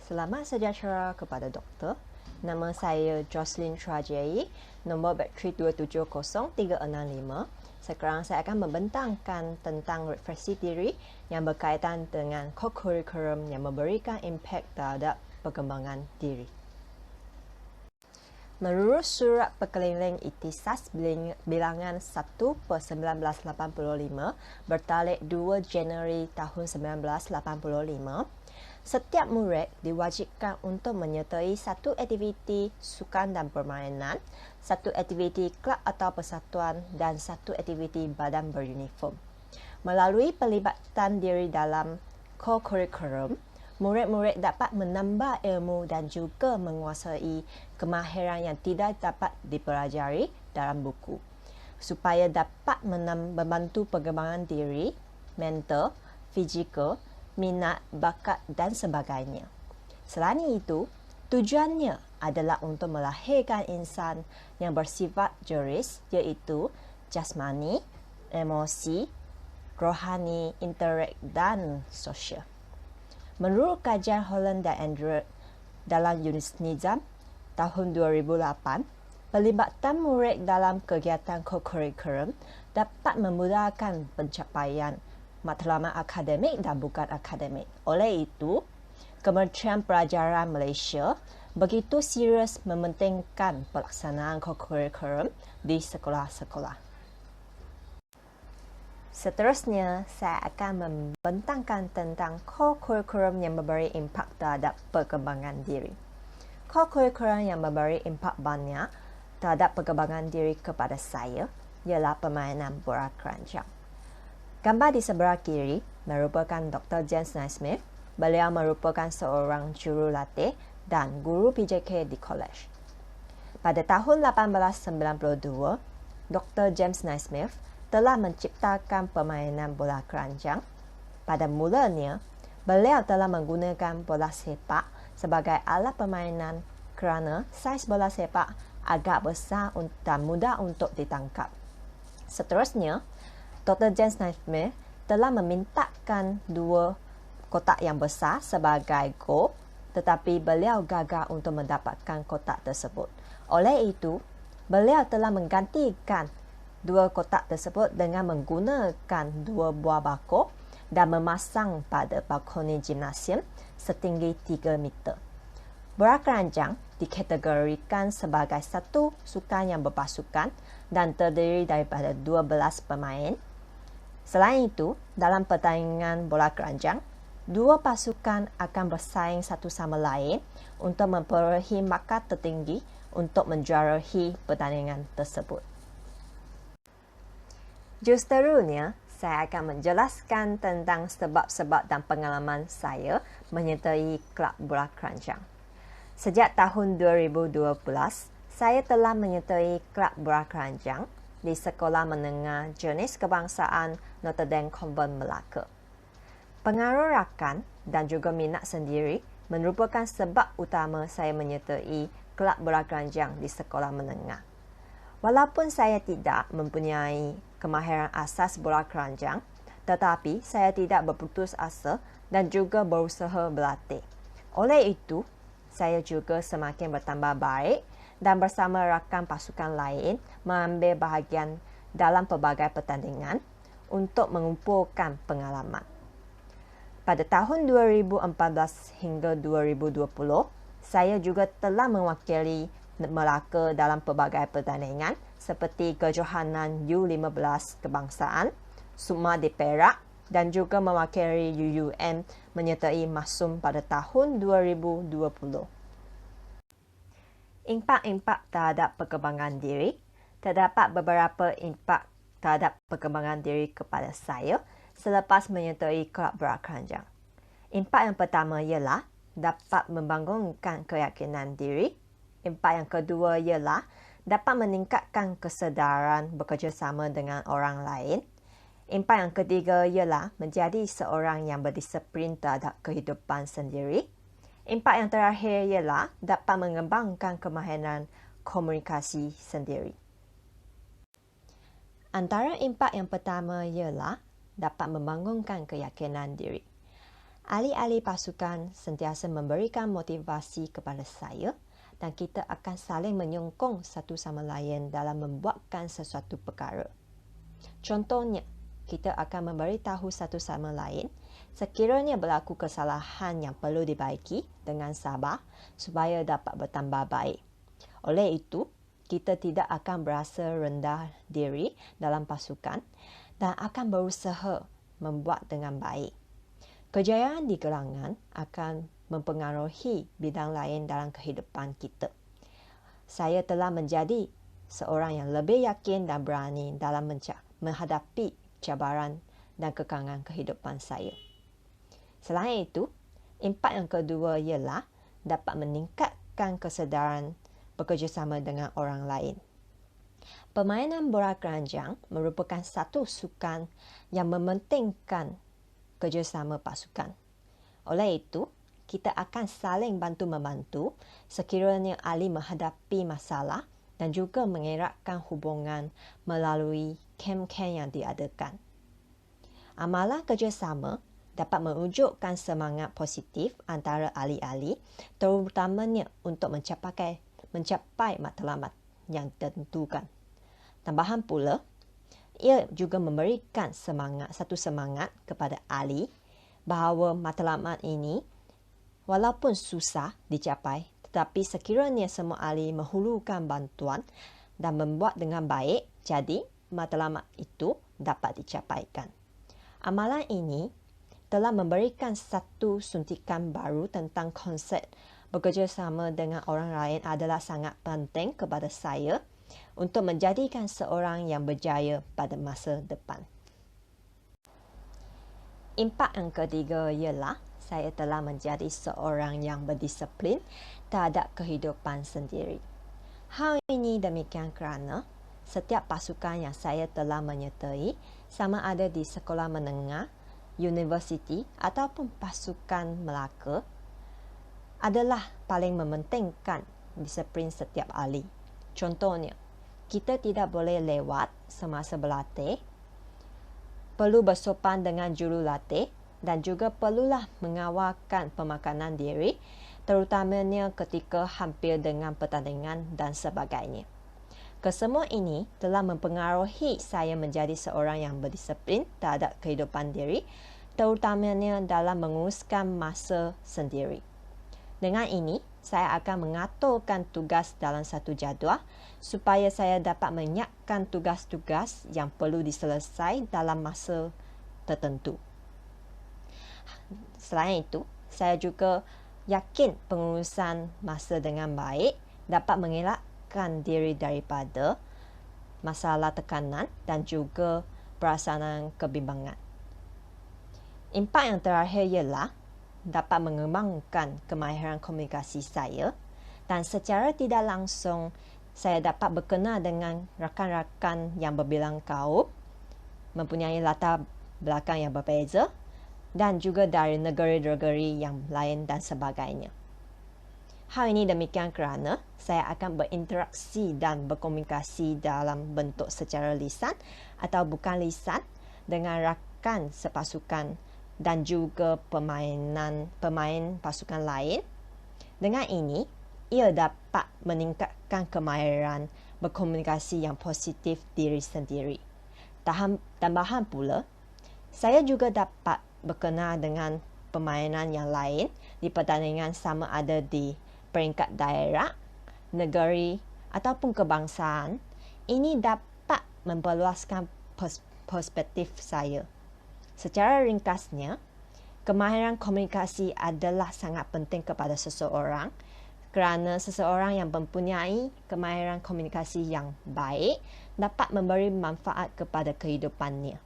Selamat sejahtera kepada doktor. Nama saya Jocelyn Trajai, nombor bateri 2700365. Sekarang saya akan membentangkan tentang refleksi diri yang berkaitan dengan co-curriculum yang memberikan impak terhadap perkembangan diri. Menurut Surat Perkeliling Ikhtisas Bilangan 1/1985 bertarikh 2 Januari tahun 1985, setiap murid diwajibkan untuk menyertai satu aktiviti sukan dan permainan, satu aktiviti kelab atau persatuan dan satu aktiviti badan beruniform. Melalui pelibatan diri dalam co-curriculum, murid-murid dapat menambah ilmu dan juga menguasai kemahiran yang tidak dapat dipelajari dalam buku, supaya dapat membantu perkembangan diri, mental, fizikal, minat, bakat dan sebagainya. Selain itu, tujuannya adalah untuk melahirkan insan yang bersifat juris, iaitu jasmani, emosi, rohani, intelek dan sosial. Menurut kajian Holland dan Andrew dalam unit Nizam tahun 2008, pelibatan murid dalam kegiatan co-curriculum dapat memudahkan pencapaian matlamat akademik dan bukan akademik. Oleh itu, Kementerian Pelajaran Malaysia begitu serius mementingkan pelaksanaan co-curriculum di sekolah-sekolah. Seterusnya, saya akan membentangkan tentang co-curriculum yang memberi impak terhadap perkembangan diri. Co-curriculum yang memberi impak banyak terhadap perkembangan diri kepada saya ialah permainan bola keranjang. Gambar di sebelah kiri merupakan Dr. James Naismith. Beliau merupakan seorang jurulatih dan guru PJK di kolej. Pada tahun 1892, Dr. James Naismith telah menciptakan permainan bola keranjang. Pada mulanya, beliau telah menggunakan bola sepak sebagai alat permainan kerana saiz bola sepak agak besar dan mudah untuk ditangkap. Seterusnya, Dr. James Naismith telah memintakan 2 kotak yang besar sebagai gol, tetapi beliau gagal untuk mendapatkan kotak tersebut. Oleh itu, beliau telah menggantikan 2 kotak tersebut dengan menggunakan 2 buah bako dan memasang pada balkoni gimnasium setinggi 3 meter. Bola keranjang dikategorikan sebagai satu sukan yang berpasukan dan terdiri daripada 12 pemain. Selain itu, dalam pertandingan bola keranjang, 2 pasukan akan bersaing satu sama lain untuk memperolehi markah tertinggi untuk menjuarai pertandingan tersebut. Justerunya, saya akan menjelaskan tentang sebab-sebab dan pengalaman saya menyertai kelab bola keranjang. Sejak tahun 2012, saya telah menyertai kelab bola keranjang di Sekolah Menengah Jenis Kebangsaan Notre Dame Convent Melaka. Pengaruh rakan dan juga minat sendiri merupakan sebab utama saya menyertai kelab bola keranjang di sekolah menengah. Walaupun saya tidak mempunyai kemahiran asas bola keranjang, tetapi saya tidak berputus asa dan juga berusaha berlatih. Oleh itu, saya juga semakin bertambah baik dan bersama rakan pasukan lain mengambil bahagian dalam pelbagai pertandingan untuk mengumpulkan pengalaman. Pada tahun 2014 hingga 2020, saya juga telah mewakili Melaka dalam pelbagai pertandingan seperti kejohanan U15 kebangsaan, Sukma di Perak dan juga mewakili UUM menyertai Masum pada tahun 2020. Impak-impak terhadap perkembangan diri. Terdapat beberapa impak terhadap perkembangan diri kepada saya selepas menyertai kelab bola keranjang. Impak yang pertama ialah dapat membangunkan keyakinan diri. Impak yang kedua ialah dapat meningkatkan kesedaran bekerjasama dengan orang lain. Impak yang ketiga ialah menjadi seorang yang berdisiplin terhadap kehidupan sendiri. Impak yang terakhir ialah dapat mengembangkan kemahiran komunikasi sendiri. Antara impak yang pertama ialah dapat membangunkan keyakinan diri. Ahli-ahli pasukan sentiasa memberikan motivasi kepada saya dan kita akan saling menyokong satu sama lain dalam membuatkan sesuatu perkara. Contohnya, kita akan memberitahu satu sama lain sekiranya berlaku kesalahan yang perlu dibaiki dengan sabar supaya dapat bertambah baik. Oleh itu, kita tidak akan berasa rendah diri dalam pasukan dan akan berusaha membuat dengan baik. Kejayaan di gerangan akan mempengaruhi bidang lain dalam kehidupan kita. Saya telah menjadi seorang yang lebih yakin dan berani dalam menghadapi cabaran dan kekangan kehidupan saya. Selain itu, impak yang kedua ialah dapat meningkatkan kesedaran bekerjasama dengan orang lain. Permainan bola keranjang merupakan satu sukan yang mementingkan kerjasama pasukan. Oleh itu, kita akan saling bantu-membantu sekiranya ahli menghadapi masalah dan juga mengeratkan hubungan melalui kem-kem yang diadakan. Amalan kerjasama dapat mewujudkan semangat positif antara ahli-ahli, terutamanya untuk mencapai matlamat yang ditentukan. Tambahan pula, ia juga memberikan satu semangat kepada ahli bahawa matlamat ini walaupun susah dicapai, tetapi sekiranya semua ahli menghulurkan bantuan dan membuat dengan baik, jadi matlamat itu dapat dicapaikan. Amalan ini telah memberikan satu suntikan baru tentang konsep bekerjasama dengan orang lain adalah sangat penting kepada saya untuk menjadikan seorang yang berjaya pada masa depan. Impak yang ketiga ialah saya telah menjadi seorang yang berdisiplin terhadap kehidupan sendiri. Hal ini demikian kerana setiap pasukan yang saya telah menyertai, sama ada di sekolah menengah, universiti ataupun pasukan Melaka, adalah paling mementingkan disiplin setiap ahli. Contohnya, kita tidak boleh lewat semasa berlatih, perlu bersopan dengan jurulatih dan juga perlulah mengawalkan pemakanan diri, terutamanya ketika hampir dengan pertandingan dan sebagainya. Kesemua ini telah mempengaruhi saya menjadi seorang yang berdisiplin terhadap kehidupan diri, terutamanya dalam menguruskan masa sendiri. Dengan ini, saya akan mengaturkan tugas dalam satu jadual supaya saya dapat menyiapkan tugas-tugas yang perlu diselesaikan dalam masa tertentu. Selain itu, saya juga yakin pengurusan masa dengan baik dapat mengelakkan diri daripada masalah tekanan dan juga perasaan kebimbangan. Impak yang terakhir ialah dapat mengembangkan kemahiran komunikasi saya dan secara tidak langsung saya dapat berkenal dengan rakan-rakan yang berbilang kaum, mempunyai latar belakang yang berbeza dan juga dari negeri-negeri yang lain dan sebagainya. Hal ini demikian kerana saya akan berinteraksi dan berkomunikasi dalam bentuk secara lisan atau bukan lisan dengan rakan sepasukan dan juga pemain pasukan lain. Dengan ini, ia dapat meningkatkan kemahiran berkomunikasi yang positif diri sendiri. Tambahan pula, saya juga dapat berkenal dengan permainan yang lain di pertandingan sama ada di peringkat daerah, negeri ataupun kebangsaan. Ini dapat memperluaskan perspektif saya. Secara ringkasnya, kemahiran komunikasi adalah sangat penting kepada seseorang kerana seseorang yang mempunyai kemahiran komunikasi yang baik dapat memberi manfaat kepada kehidupannya.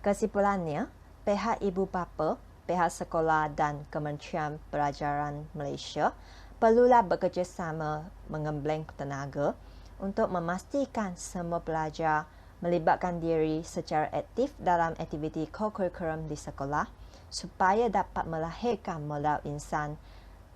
Kesimpulannya, pihak ibu bapa, pihak sekolah dan Kementerian Pelajaran Malaysia perlulah bekerjasama menggembling tenaga untuk memastikan semua pelajar melibatkan diri secara aktif dalam aktiviti co-curriculum di sekolah supaya dapat melahirkan modal insan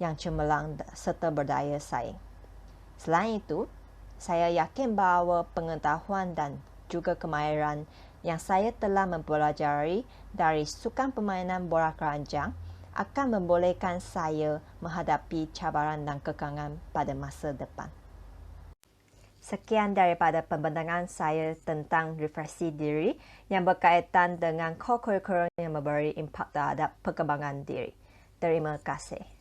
yang cemerlang serta berdaya saing. Selain itu, saya yakin bahawa pengetahuan dan juga kemahiran yang saya telah mempelajari dari sukan permainan bola keranjang akan membolehkan saya menghadapi cabaran dan kekangan pada masa depan. Sekian daripada pembentangan saya tentang refleksi diri yang berkaitan dengan core kurikulum yang memberi impak terhadap perkembangan diri. Terima kasih.